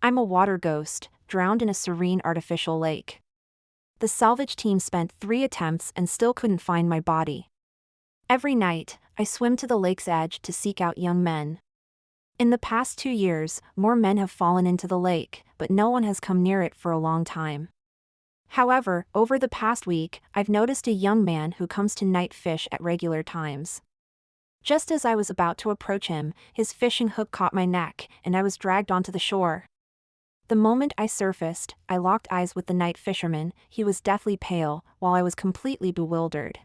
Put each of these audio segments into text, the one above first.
I'm a water ghost, drowned in a serene artificial lake. The salvage team spent 3 attempts and still couldn't find my body. Every night, I swim to the lake's edge to seek out young men. In the past 2 years, more men have fallen into the lake, but no one has come near it for a long time. However, over the past week, I've noticed a young man who comes to night fish at regular times. Just as I was about to approach him, his fishing hook caught my neck, and I was dragged onto the shore. The moment I surfaced, I locked eyes with the night fisherman. He was deathly pale, while I was completely bewildered.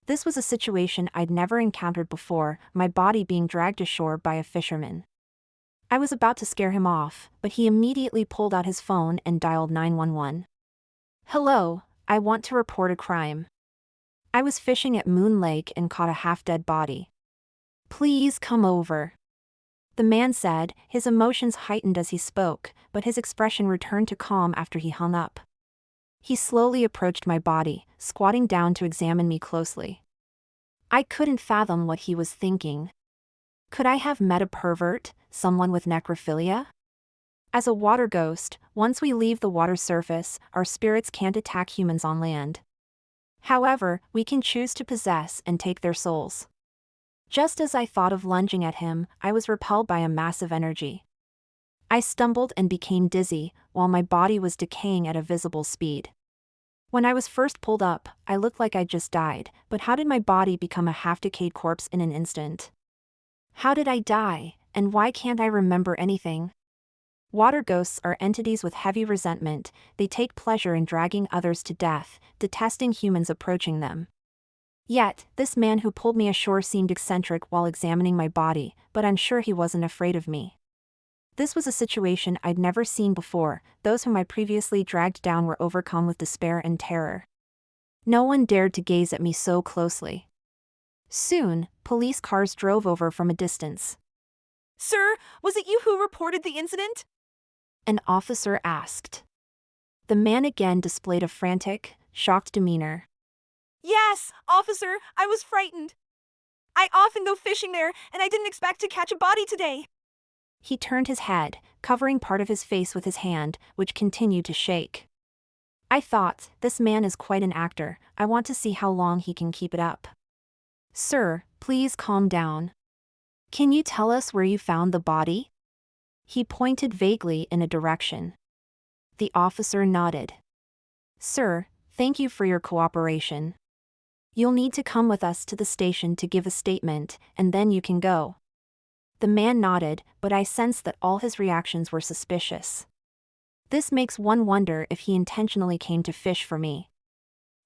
This was a situation I'd never encountered before, my body being dragged ashore by a fisherman. I was about to scare him off, but he immediately pulled out his phone and dialed 911. "Hello, I want to report a crime. I was fishing at Moon Lake and caught a half-dead body. Please come over." The man said, his emotions heightened as he spoke, but his expression returned to calm after he hung up. He slowly approached my body, squatting down to examine me closely. I couldn't fathom what he was thinking. Could I have met a pervert, someone with necrophilia? As a water ghost, once we leave the water's surface, our spirits can't attack humans on land. However, we can choose to possess and take their souls. Just as I thought of lunging at him, I was repelled by a massive energy. I stumbled and became dizzy, while my body was decaying at a visible speed. When I was first pulled up, I looked like I'd just died, but how did my body become a half-decayed corpse in an instant? How did I die, and why can't I remember anything? Water ghosts are entities with heavy resentment. They take pleasure in dragging others to death, detesting humans approaching them. Yet, this man who pulled me ashore seemed eccentric while examining my body, but I'm sure he wasn't afraid of me. This was a situation I'd never seen before. Those whom I previously dragged down were overcome with despair and terror. No one dared to gaze at me so closely. Soon, police cars drove over from a distance. "Sir, was it you who reported the incident?" An officer asked. The man again displayed a frantic, shocked demeanor. "Yes, officer, I was frightened. I often go fishing there, and I didn't expect to catch a body today." He turned his head, covering part of his face with his hand, which continued to shake. I thought, this man is quite an actor. I want to see how long he can keep it up. "Sir, please calm down. Can you tell us where you found the body?" He pointed vaguely in a direction. The officer nodded. "Sir, thank you for your cooperation. You'll need to come with us to the station to give a statement, and then you can go." The man nodded, but I sensed that all his reactions were suspicious. This makes one wonder if he intentionally came to fish for me.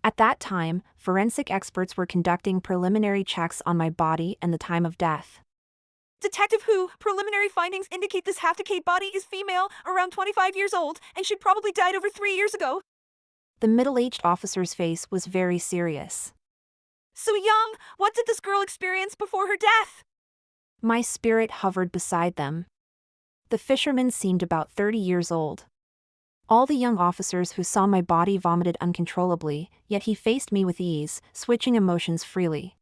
At that time, forensic experts were conducting preliminary checks on my body and the time of death. "Detective Who, preliminary findings indicate this half-decayed body is female, around 25 years old, and she probably died over 3 years ago." The middle-aged officer's face was very serious. "So young, what did this girl experience before her death?" My spirit hovered beside them. The fisherman seemed about 30 years old. All the young officers who saw my body vomited uncontrollably, yet he faced me with ease, switching emotions freely.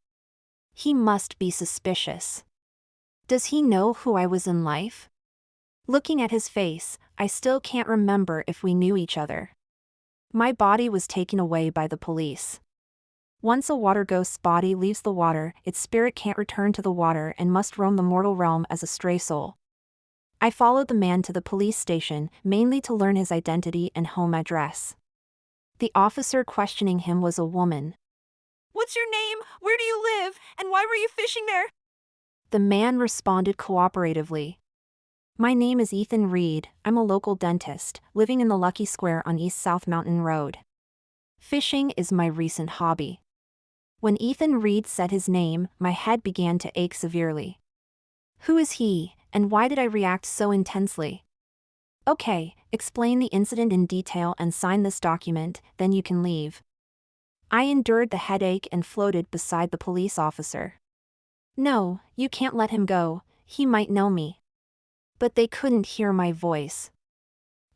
He must be suspicious. Does he know who I was in life? Looking at his face, I still can't remember if we knew each other. My body was taken away by the police. Once a water ghost's body leaves the water, its spirit can't return to the water and must roam the mortal realm as a stray soul. I followed the man to the police station, mainly to learn his identity and home address. The officer questioning him was a woman. "What's your name, where do you live, and why were you fishing there?" The man responded cooperatively. "My name is Ethan Reed. I'm a local dentist, living in the Lucky Square on East South Mountain Road. Fishing is my recent hobby." When Ethan Reed said his name, my head began to ache severely. Who is he, and why did I react so intensely? "Okay, explain the incident in detail and sign this document, then you can leave." I endured the headache and floated beside the police officer. "No, you can't let him go, he might know me." But they couldn't hear my voice.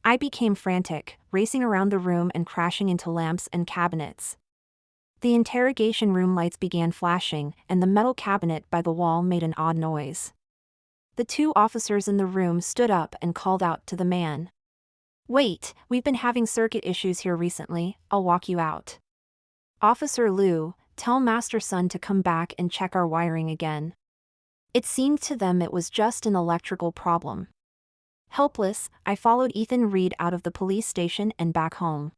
I became frantic, racing around the room and crashing into lamps and cabinets. The interrogation room lights began flashing, and the metal cabinet by the wall made an odd noise. The two officers in the room stood up and called out to the man. "Wait, we've been having circuit issues here recently, I'll walk you out." "Officer Liu, tell Master Sun to come back and check our wiring again." It seemed to them it was just an electrical problem. Helpless, I followed Ethan Reed out of the police station and back home.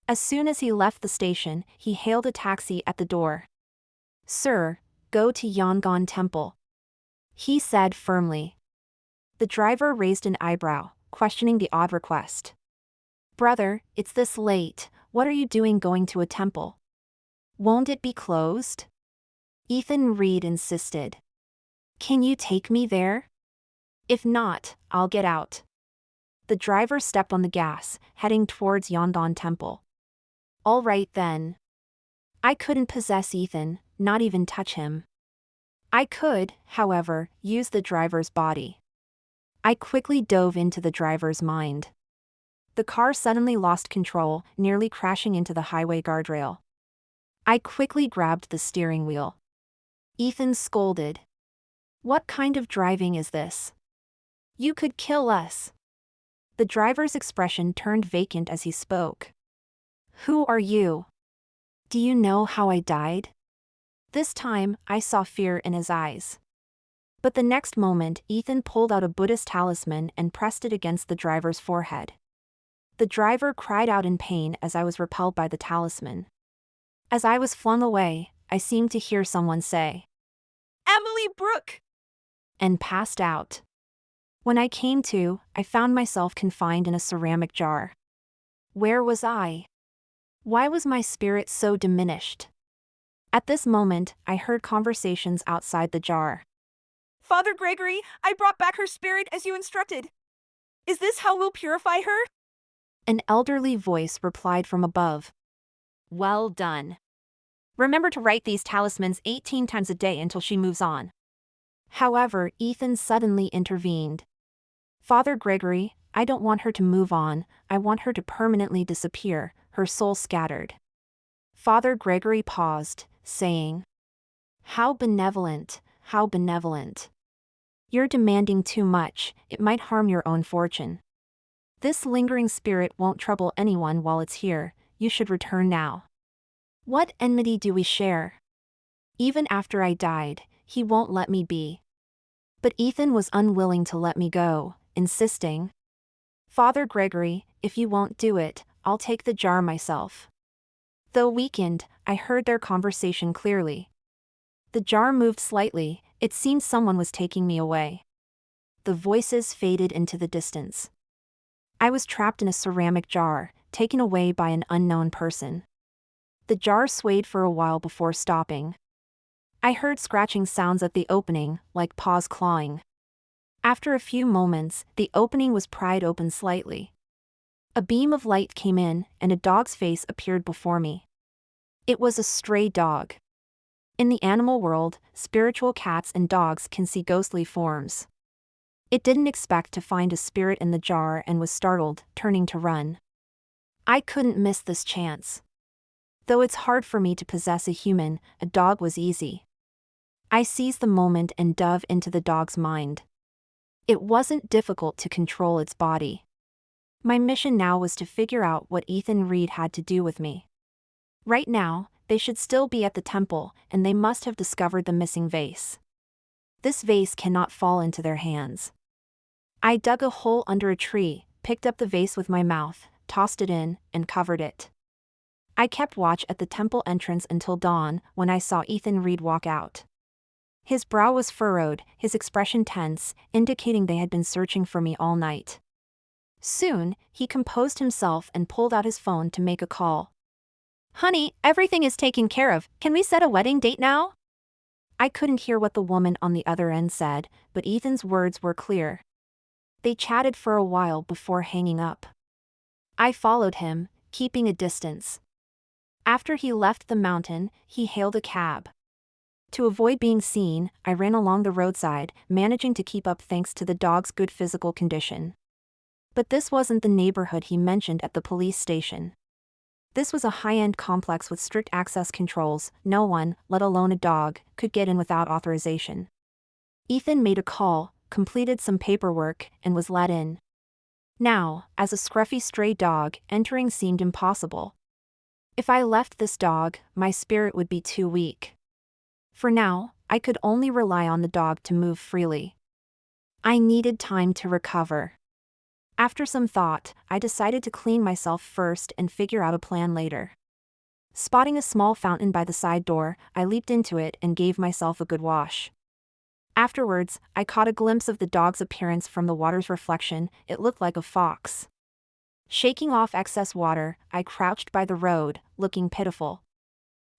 As soon as he left the station, he hailed a taxi at the door. "Sir, go to Yangon Temple," he said firmly. The driver raised an eyebrow, questioning the odd request. "Brother, it's this late, what are you doing going to a temple? Won't it be closed?" Ethan Reed insisted. "Can you take me there? If not, I'll get out." The driver stepped on the gas, heading towards Yangon Temple. "All right then." I couldn't possess Ethan, not even touch him. I could, however, use the driver's body. I quickly dove into the driver's mind. The car suddenly lost control, nearly crashing into the highway guardrail. I quickly grabbed the steering wheel. Ethan scolded. "What kind of driving is this? You could kill us." The driver's expression turned vacant as he spoke. "Who are you? Do you know how I died?" This time, I saw fear in his eyes. But the next moment, Ethan pulled out a Buddhist talisman and pressed it against the driver's forehead. The driver cried out in pain as I was repelled by the talisman. As I was flung away, I seemed to hear someone say, Emily Brooke! And passed out. When I came to, I found myself confined in a ceramic jar. Where was I? Why was my spirit so diminished? At this moment, I heard conversations outside the jar. Father Gregory, I brought back her spirit as you instructed. Is this how we'll purify her? An elderly voice replied from above. Well done. Remember to write these talismans 18 times a day until she moves on. However, Ethan suddenly intervened. Father Gregory, I don't want her to move on, I want her to permanently disappear, her soul scattered. Father Gregory paused, saying, How benevolent, how benevolent. You're demanding too much, it might harm your own fortune. This lingering spirit won't trouble anyone while it's here, you should return now. What enmity do we share? Even after I died, he won't let me be. But Ethan was unwilling to let me go, insisting, Father Gregory, if you won't do it, I'll take the jar myself. Though weakened, I heard their conversation clearly. The jar moved slightly, it seemed someone was taking me away. The voices faded into the distance. I was trapped in a ceramic jar, taken away by an unknown person. The jar swayed for a while before stopping. I heard scratching sounds at the opening, like paws clawing. After a few moments, the opening was pried open slightly. A beam of light came in, and a dog's face appeared before me. It was a stray dog. In the animal world, spiritual cats and dogs can see ghostly forms. It didn't expect to find a spirit in the jar and was startled, turning to run. I couldn't miss this chance. Though it's hard for me to possess a human, a dog was easy. I seized the moment and dove into the dog's mind. It wasn't difficult to control its body. My mission now was to figure out what Ethan Reed had to do with me. Right now, they should still be at the temple, and they must have discovered the missing vase. This vase cannot fall into their hands. I dug a hole under a tree, picked up the vase with my mouth, tossed it in, and covered it. I kept watch at the temple entrance until dawn, when I saw Ethan Reed walk out. His brow was furrowed, his expression tense, indicating they had been searching for me all night. Soon, he composed himself and pulled out his phone to make a call. Honey, everything is taken care of, can we set a wedding date now? I couldn't hear what the woman on the other end said, but Ethan's words were clear. They chatted for a while before hanging up. I followed him, keeping a distance. After he left the mountain, he hailed a cab. To avoid being seen, I ran along the roadside, managing to keep up thanks to the dog's good physical condition. But this wasn't the neighborhood he mentioned at the police station. This was a high-end complex with strict access controls, no one, let alone a dog, could get in without authorization. Ethan made a call, completed some paperwork, and was let in. Now, as a scruffy stray dog, entering seemed impossible. If I left this dog, my spirit would be too weak. For now, I could only rely on the dog to move freely. I needed time to recover. After some thought, I decided to clean myself first and figure out a plan later. Spotting a small fountain by the side door, I leaped into it and gave myself a good wash. Afterwards, I caught a glimpse of the dog's appearance from the water's reflection. It looked like a fox. Shaking off excess water, I crouched by the road, looking pitiful.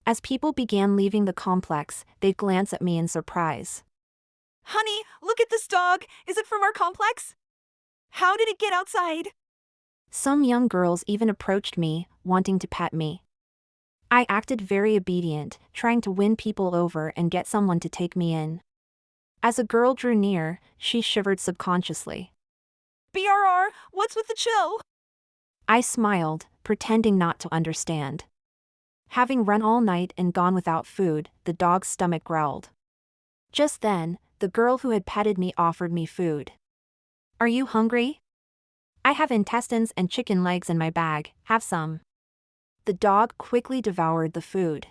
As people began leaving the complex, they'd glance at me in surprise. Honey, look at this dog. Is it from our complex? How did it get outside? Some young girls even approached me, wanting to pet me. I acted very obedient, trying to win people over and get someone to take me in. As a girl drew near, she shivered subconsciously. BRR, what's with the chill? I smiled, pretending not to understand. Having run all night and gone without food, the dog's stomach growled. Just then, the girl who had petted me offered me food. Are you hungry? I have intestines and chicken legs in my bag, have some. The dog quickly devoured the food.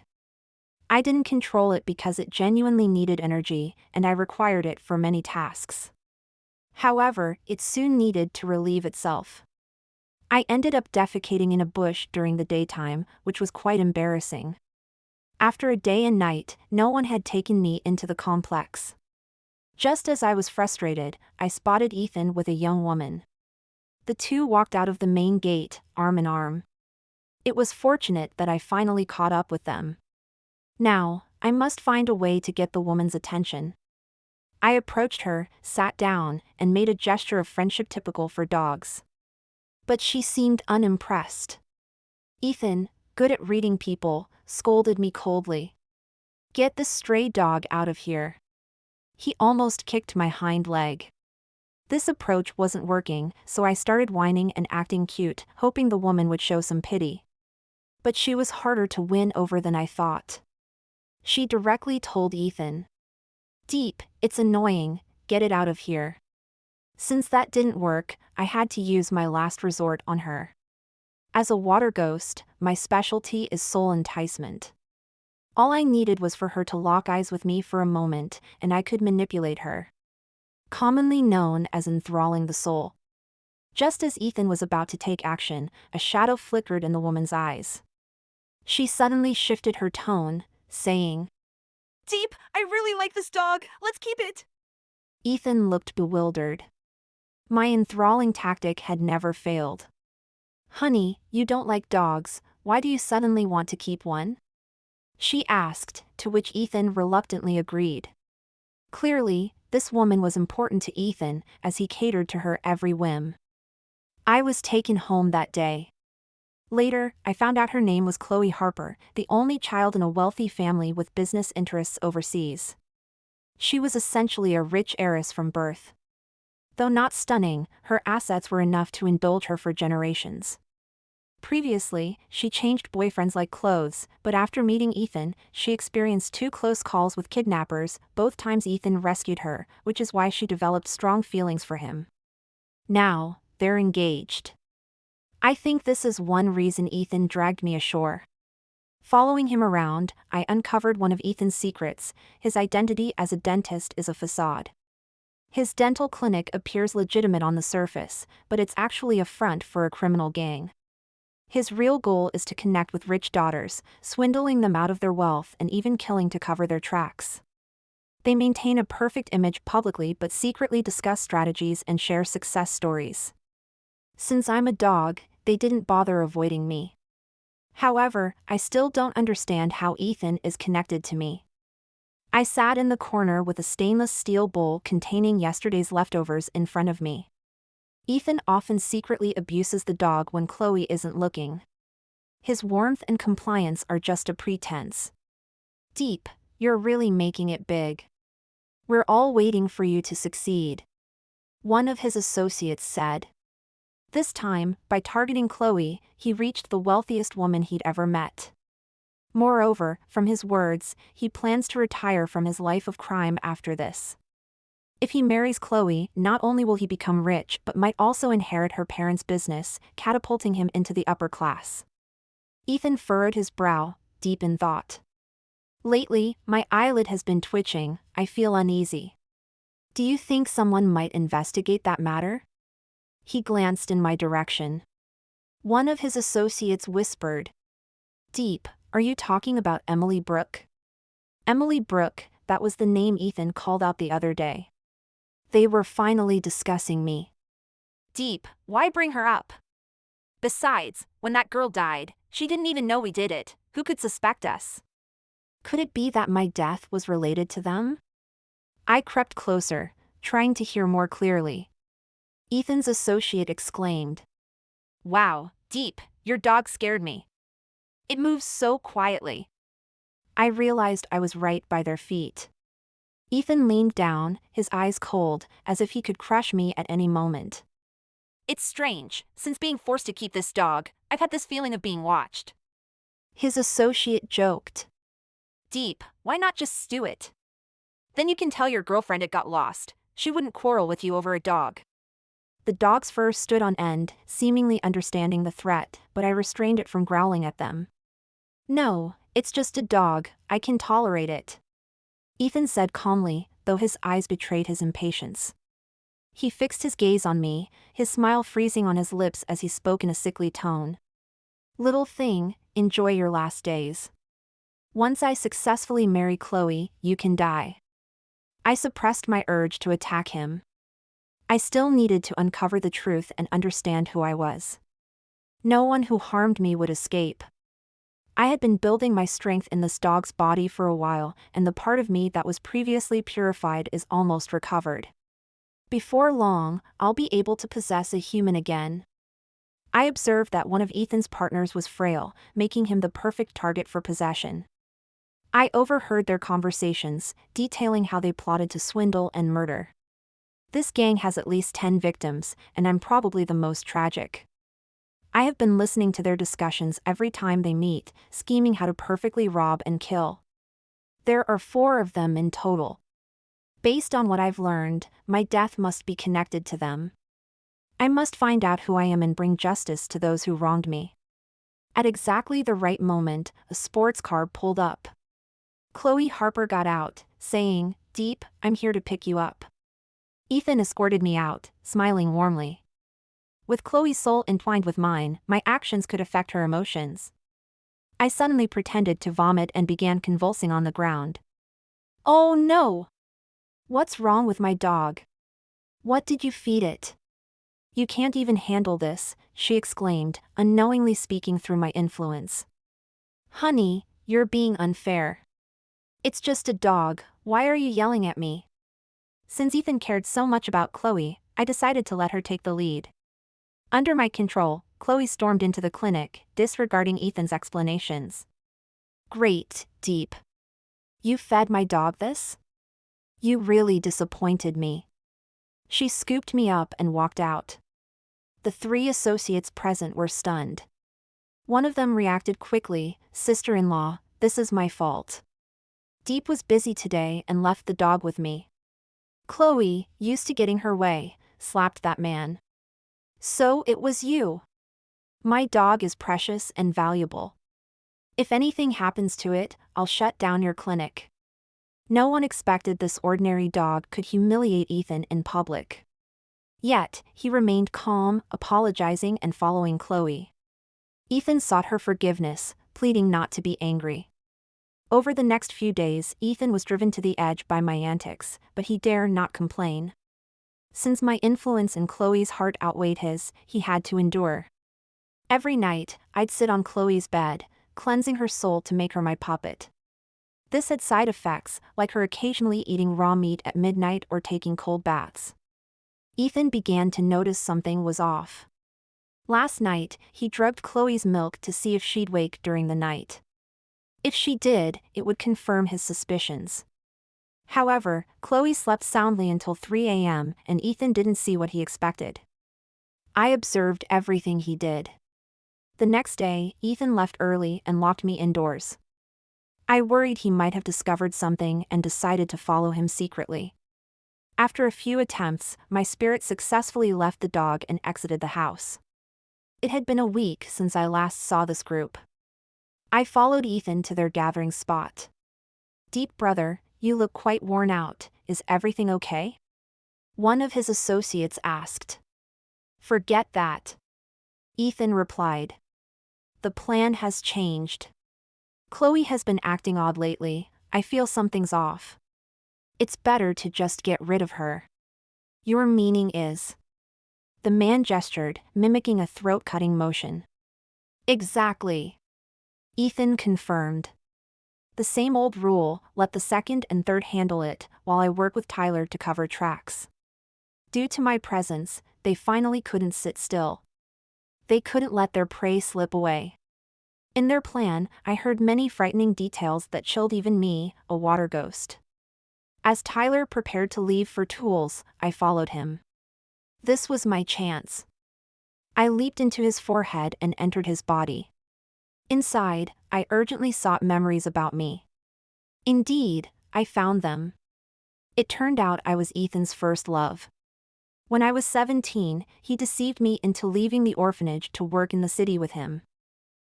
I didn't control it because it genuinely needed energy, and I required it for many tasks. However, it soon needed to relieve itself. I ended up defecating in a bush during the daytime, which was quite embarrassing. After a day and night, no one had taken me into the complex. Just as I was frustrated, I spotted Ethan with a young woman. The two walked out of the main gate, arm in arm. It was fortunate that I finally caught up with them. Now, I must find a way to get the woman's attention. I approached her, sat down, and made a gesture of friendship typical for dogs. But she seemed unimpressed. Ethan, good at reading people, scolded me coldly. Get this stray dog out of here. He almost kicked my hind leg. This approach wasn't working, so I started whining and acting cute, hoping the woman would show some pity. But she was harder to win over than I thought. She directly told Ethan. Deep, it's annoying, get it out of here. Since that didn't work, I had to use my last resort on her. As a water ghost, my specialty is soul enticement. All I needed was for her to lock eyes with me for a moment, and I could manipulate her. Commonly known as enthralling the soul. Just as Ethan was about to take action, a shadow flickered in the woman's eyes. She suddenly shifted her tone, saying, Deep, I really like this dog. Let's keep it. Ethan looked bewildered. My enthralling tactic had never failed. Honey, you don't like dogs, why do you suddenly want to keep one? She asked, to which Ethan reluctantly agreed. Clearly, this woman was important to Ethan, as he catered to her every whim. I was taken home that day. Later, I found out her name was Chloe Harper, the only child in a wealthy family with business interests overseas. She was essentially a rich heiress from birth. Though not stunning, her assets were enough to indulge her for generations. Previously, she changed boyfriends like clothes, but after meeting Ethan, she experienced 2 close calls with kidnappers, both times Ethan rescued her, which is why she developed strong feelings for him. Now, they're engaged. I think this is one reason Ethan dragged me ashore. Following him around, I uncovered one of Ethan's secrets. His identity as a dentist is a facade. His dental clinic appears legitimate on the surface, but it's actually a front for a criminal gang. His real goal is to connect with rich daughters, swindling them out of their wealth and even killing to cover their tracks. They maintain a perfect image publicly but secretly discuss strategies and share success stories. Since I'm a dog, they didn't bother avoiding me. However, I still don't understand how Ethan is connected to me. I sat in the corner with a stainless steel bowl containing yesterday's leftovers in front of me. Ethan often secretly abuses the dog when Chloe isn't looking. His warmth and compliance are just a pretense. Deep, you're really making it big. We're all waiting for you to succeed. One of his associates said. This time, by targeting Chloe, he reached the wealthiest woman he'd ever met. Moreover, from his words, he plans to retire from his life of crime after this. If he marries Chloe, not only will he become rich but might also inherit her parents' business, catapulting him into the upper class. Ethan furrowed his brow, deep in thought. Lately, my eyelid has been twitching, I feel uneasy. Do you think someone might investigate that matter? He glanced in my direction. One of his associates whispered. Deep, are you talking about Emily Brooke? Emily Brooke, that was the name Ethan called out the other day. They were finally discussing me. Deep, why bring her up? Besides, when that girl died, she didn't even know we did it. Who could suspect us? Could it be that my death was related to them? I crept closer, trying to hear more clearly. Ethan's associate exclaimed. Wow, Deep, your dog scared me. It moves so quietly. I realized I was right by their feet. Ethan leaned down, his eyes cold, as if he could crush me at any moment. It's strange, since being forced to keep this dog, I've had this feeling of being watched. His associate joked. Deep, why not just stew it? Then you can tell your girlfriend it got lost. She wouldn't quarrel with you over a dog. The dog's fur stood on end, seemingly understanding the threat, but I restrained it from growling at them. No, it's just a dog, I can tolerate it. Ethan said calmly, though his eyes betrayed his impatience. He fixed his gaze on me, his smile freezing on his lips as he spoke in a sickly tone. Little thing, enjoy your last days. Once I successfully marry Chloe, you can die. I suppressed my urge to attack him. I still needed to uncover the truth and understand who I was. No one who harmed me would escape. I had been building my strength in this dog's body for a while, and the part of me that was previously purified is almost recovered. Before long, I'll be able to possess a human again. I observed that one of Ethan's partners was frail, making him the perfect target for possession. I overheard their conversations, detailing how they plotted to swindle and murder. This gang has at least 10 victims, and I'm probably the most tragic. I have been listening to their discussions every time they meet, scheming how to perfectly rob and kill. There are 4 of them in total. Based on what I've learned, my death must be connected to them. I must find out who I am and bring justice to those who wronged me. At exactly the right moment, a sports car pulled up. Chloe Harper got out, saying, Deep, I'm here to pick you up. Ethan escorted me out, smiling warmly. With Chloe's soul entwined with mine, my actions could affect her emotions. I suddenly pretended to vomit and began convulsing on the ground. Oh no! What's wrong with my dog? What did you feed it? You can't even handle this, she exclaimed, unknowingly speaking through my influence. Honey, you're being unfair. It's just a dog, why are you yelling at me? Since Ethan cared so much about Chloe, I decided to let her take the lead. Under my control, Chloe stormed into the clinic, disregarding Ethan's explanations. Great, Deep. You fed my dog this? You really disappointed me. She scooped me up and walked out. The 3 associates present were stunned. One of them reacted quickly, sister-in-law, this is my fault. Deep was busy today and left the dog with me. Chloe, used to getting her way, slapped that man. So it was you. My dog is precious and valuable. If anything happens to it, I'll shut down your clinic. No one expected this ordinary dog could humiliate Ethan in public. Yet, he remained calm, apologizing and following Chloe. Ethan sought her forgiveness, pleading not to be angry. Over the next few days, Ethan was driven to the edge by my antics, but he dare not complain. Since my influence in Chloe's heart outweighed his, he had to endure. Every night, I'd sit on Chloe's bed, cleansing her soul to make her my puppet. This had side effects, like her occasionally eating raw meat at midnight or taking cold baths. Ethan began to notice something was off. Last night, he drugged Chloe's milk to see if she'd wake during the night. If she did, it would confirm his suspicions. However, Chloe slept soundly until 3 a.m., and Ethan didn't see what he expected. I observed everything he did. The next day, Ethan left early and locked me indoors. I worried he might have discovered something and decided to follow him secretly. After a few attempts, my spirit successfully left the dog and exited the house. It had been a week since I last saw this group. I followed Ethan to their gathering spot. "Deep brother, you look quite worn out, is everything okay?" one of his associates asked. "Forget that," Ethan replied. "The plan has changed. Chloe has been acting odd lately, I feel something's off. It's better to just get rid of her." "Your meaning is?" The man gestured, mimicking a throat-cutting motion. "Exactly," Ethan confirmed. "The same old rule, let the second and third handle it, while I work with Tyler to cover tracks." Due to my presence, they finally couldn't sit still. They couldn't let their prey slip away. In their plan, I heard many frightening details that chilled even me, a water ghost. As Tyler prepared to leave for tools, I followed him. This was my chance. I leaped into his forehead and entered his body. Inside, I urgently sought memories about me. Indeed, I found them. It turned out I was Ethan's first love. When I was 17, he deceived me into leaving the orphanage to work in the city with him.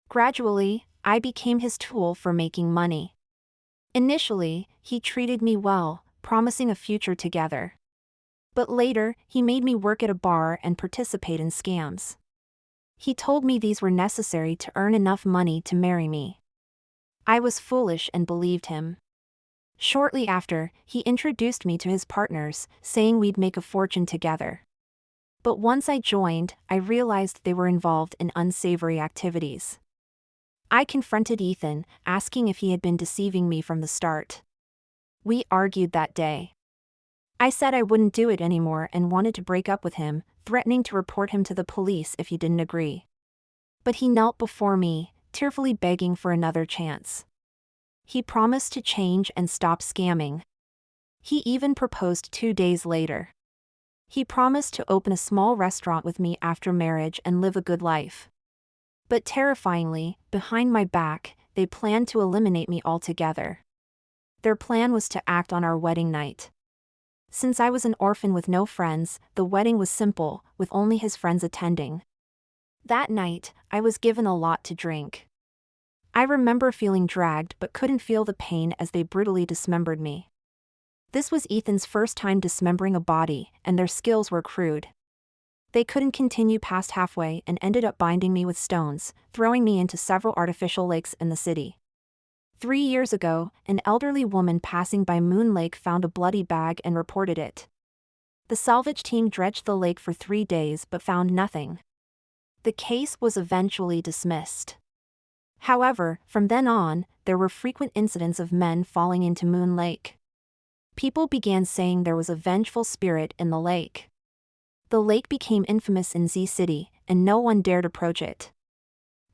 Gradually, I became his tool for making money. Initially, he treated me well, promising a future together. But later, he made me work at a bar and participate in scams. He told me these were necessary to earn enough money to marry me. I was foolish and believed him. Shortly after, he introduced me to his partners, saying we'd make a fortune together. But once I joined, I realized they were involved in unsavory activities. I confronted Ethan, asking if he had been deceiving me from the start. We argued that day. I said I wouldn't do it anymore and wanted to break up with him, threatening to report him to the police if he didn't agree. But he knelt before me, tearfully begging for another chance. He promised to change and stop scamming. He even proposed 2 days later. He promised to open a small restaurant with me after marriage and live a good life. But terrifyingly, behind my back, they planned to eliminate me altogether. Their plan was to act on our wedding night. Since I was an orphan with no friends, the wedding was simple, with only his friends attending. That night, I was given a lot to drink. I remember feeling dragged but couldn't feel the pain as they brutally dismembered me. This was Ethan's first time dismembering a body, and their skills were crude. They couldn't continue past halfway and ended up binding me with stones, throwing me into several artificial lakes in the city. 3 years ago, an elderly woman passing by Moon Lake found a bloody bag and reported it. The salvage team dredged the lake for 3 days but found nothing. The case was eventually dismissed. However, from then on, there were frequent incidents of men falling into Moon Lake. People began saying there was a vengeful spirit in the lake. The lake became infamous in Z City, and no one dared approach it.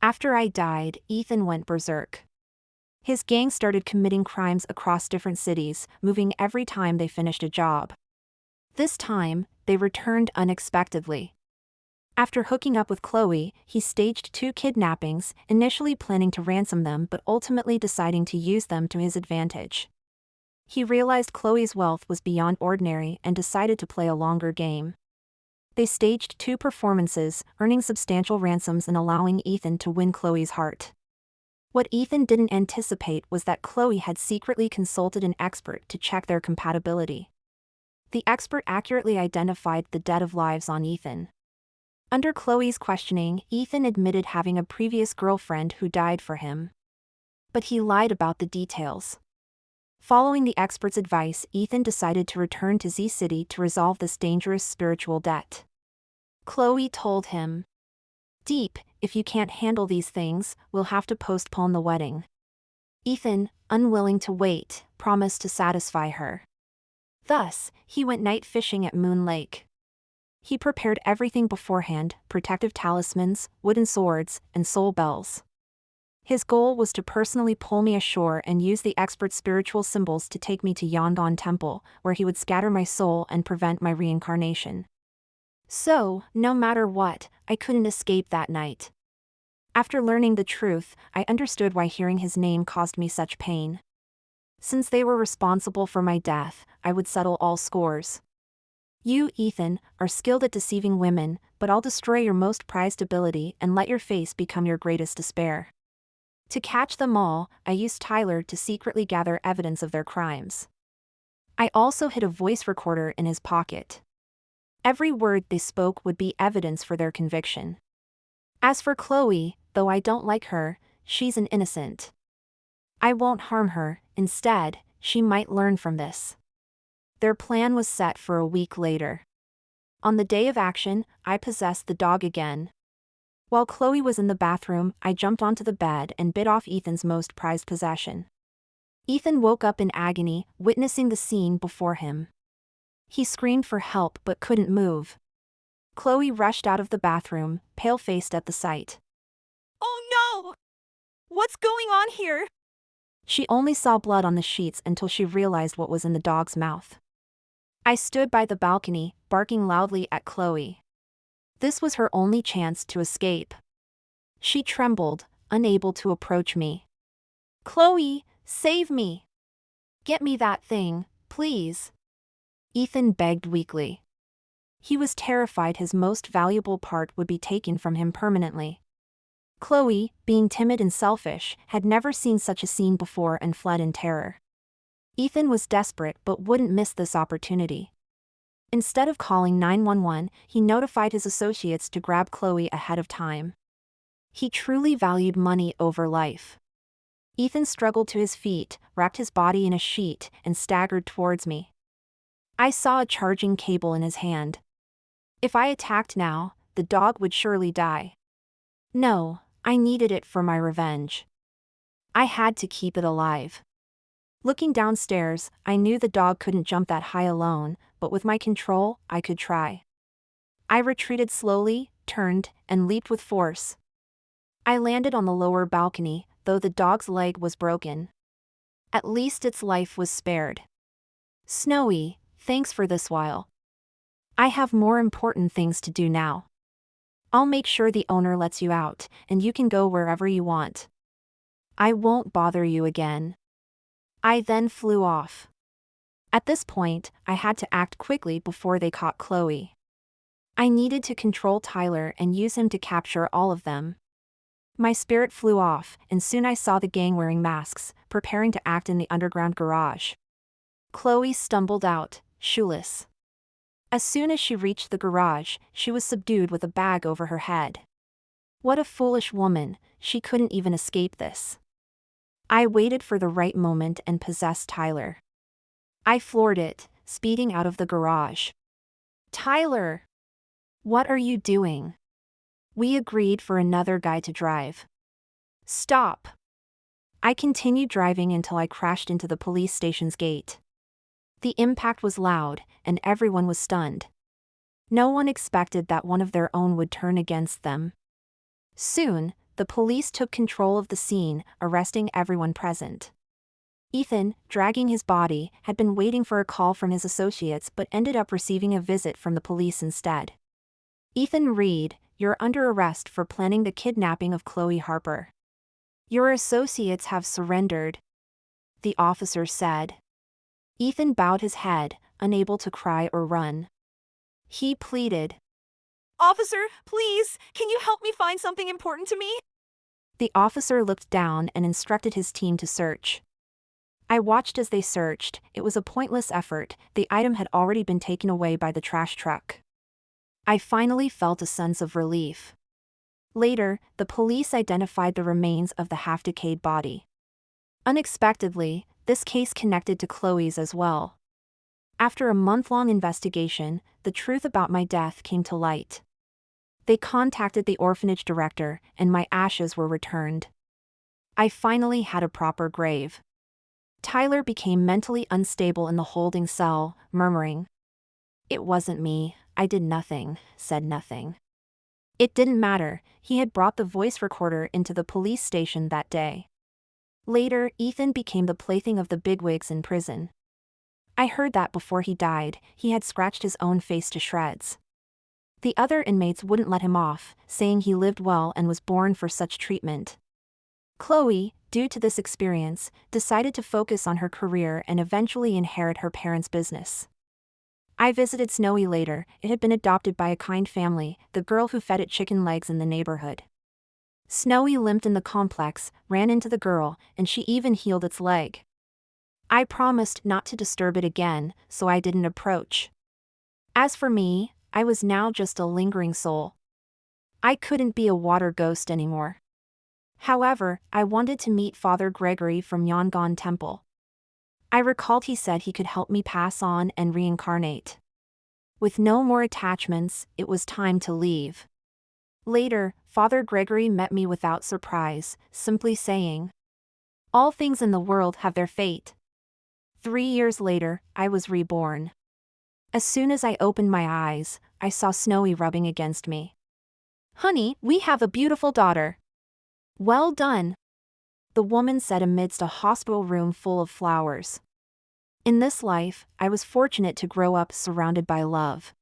After I died, Ethan went berserk. His gang started committing crimes across different cities, moving every time they finished a job. This time, they returned unexpectedly. After hooking up with Chloe, he staged 2 kidnappings, initially planning to ransom them but ultimately deciding to use them to his advantage. He realized Chloe's wealth was beyond ordinary and decided to play a longer game. They staged 2 performances, earning substantial ransoms and allowing Ethan to win Chloe's heart. What Ethan didn't anticipate was that Chloe had secretly consulted an expert to check their compatibility. The expert accurately identified the debt of lives on Ethan. Under Chloe's questioning, Ethan admitted having a previous girlfriend who died for him. But he lied about the details. Following the expert's advice, Ethan decided to return to Z City to resolve this dangerous spiritual debt. Chloe told him, "Deep, if you can't handle these things, we'll have to postpone the wedding." Ethan, unwilling to wait, promised to satisfy her. Thus, he went night fishing at Moon Lake. He prepared everything beforehand: protective talismans, wooden swords, and soul bells. His goal was to personally pull me ashore and use the expert's spiritual symbols to take me to Yangon Temple, where he would scatter my soul and prevent my reincarnation. So, no matter what, I couldn't escape that night. After learning the truth, I understood why hearing his name caused me such pain. Since they were responsible for my death, I would settle all scores. You, Ethan, are skilled at deceiving women, but I'll destroy your most prized ability and let your face become your greatest despair. To catch them all, I used Tyler to secretly gather evidence of their crimes. I also hid a voice recorder in his pocket. Every word they spoke would be evidence for their conviction. As for Chloe, though I don't like her, she's an innocent. I won't harm her, instead, she might learn from this. Their plan was set for a week later. On the day of action, I possessed the dog again. While Chloe was in the bathroom, I jumped onto the bed and bit off Ethan's most prized possession. Ethan woke up in agony, witnessing the scene before him. He screamed for help but couldn't move. Chloe rushed out of the bathroom, pale-faced at the sight. Oh no! What's going on here? She only saw blood on the sheets until she realized what was in the dog's mouth. I stood by the balcony, barking loudly at Chloe. This was her only chance to escape. She trembled, unable to approach me. Chloe, save me! Get me that thing, please. Ethan begged weakly. He was terrified his most valuable part would be taken from him permanently. Chloe, being timid and selfish, had never seen such a scene before and fled in terror. Ethan was desperate but wouldn't miss this opportunity. Instead of calling 911, he notified his associates to grab Chloe ahead of time. He truly valued money over life. Ethan struggled to his feet, wrapped his body in a sheet, and staggered towards me. I saw a charging cable in his hand. If I attacked now, the dog would surely die. No, I needed it for my revenge. I had to keep it alive. Looking downstairs, I knew the dog couldn't jump that high alone, but with my control, I could try. I retreated slowly, turned, and leaped with force. I landed on the lower balcony, though the dog's leg was broken. At least its life was spared. Snowy, thanks for this while. I have more important things to do now. I'll make sure the owner lets you out, and you can go wherever you want. I won't bother you again. I then flew off. At this point, I had to act quickly before they caught Chloe. I needed to control Tyler and use him to capture all of them. My spirit flew off, and soon I saw the gang wearing masks, preparing to act in the underground garage. Chloe stumbled out, shoeless. As soon as she reached the garage, she was subdued with a bag over her head. What a foolish woman, she couldn't even escape this. I waited for the right moment and possessed Tyler. I floored it, speeding out of the garage. Tyler! What are you doing? We agreed for another guy to drive. Stop! I continued driving until I crashed into the police station's gate. The impact was loud, and everyone was stunned. No one expected that one of their own would turn against them. Soon, the police took control of the scene, arresting everyone present. Ethan, dragging his body, had been waiting for a call from his associates but ended up receiving a visit from the police instead. Ethan Reed, you're under arrest for planning the kidnapping of Chloe Harper. Your associates have surrendered, the officer said. Ethan bowed his head, unable to cry or run. He pleaded. Officer, please, can you help me find something important to me? The officer looked down and instructed his team to search. I watched as they searched. It was a pointless effort, the item had already been taken away by the trash truck. I finally felt a sense of relief. Later, the police identified the remains of the half-decayed body. Unexpectedly, this case connected to Chloe's as well. After a month-long investigation, the truth about my death came to light. They contacted the orphanage director, and my ashes were returned. I finally had a proper grave. Tyler became mentally unstable in the holding cell, murmuring. It wasn't me, I did nothing, said nothing. It didn't matter, he had brought the voice recorder into the police station that day. Later, Ethan became the plaything of the bigwigs in prison. I heard that before he died, he had scratched his own face to shreds. The other inmates wouldn't let him off, saying he lived well and was born for such treatment. Chloe, due to this experience, decided to focus on her career and eventually inherit her parents' business. I visited Snowy later. It had been adopted by a kind family, the girl who fed it chicken legs in the neighborhood. Snowy limped in the complex, ran into the girl, and she even healed its leg. I promised not to disturb it again, so I didn't approach. As for me, I was now just a lingering soul. I couldn't be a water ghost anymore. However, I wanted to meet Father Gregory from Yangon Temple. I recalled he said he could help me pass on and reincarnate. With no more attachments, it was time to leave. Later, Father Gregory met me without surprise, simply saying, "All things in the world have their fate." 3 years later, I was reborn. As soon as I opened my eyes, I saw Snowy rubbing against me. "Honey, we have a beautiful daughter." "Well done," the woman said amidst a hospital room full of flowers. In this life, I was fortunate to grow up surrounded by love.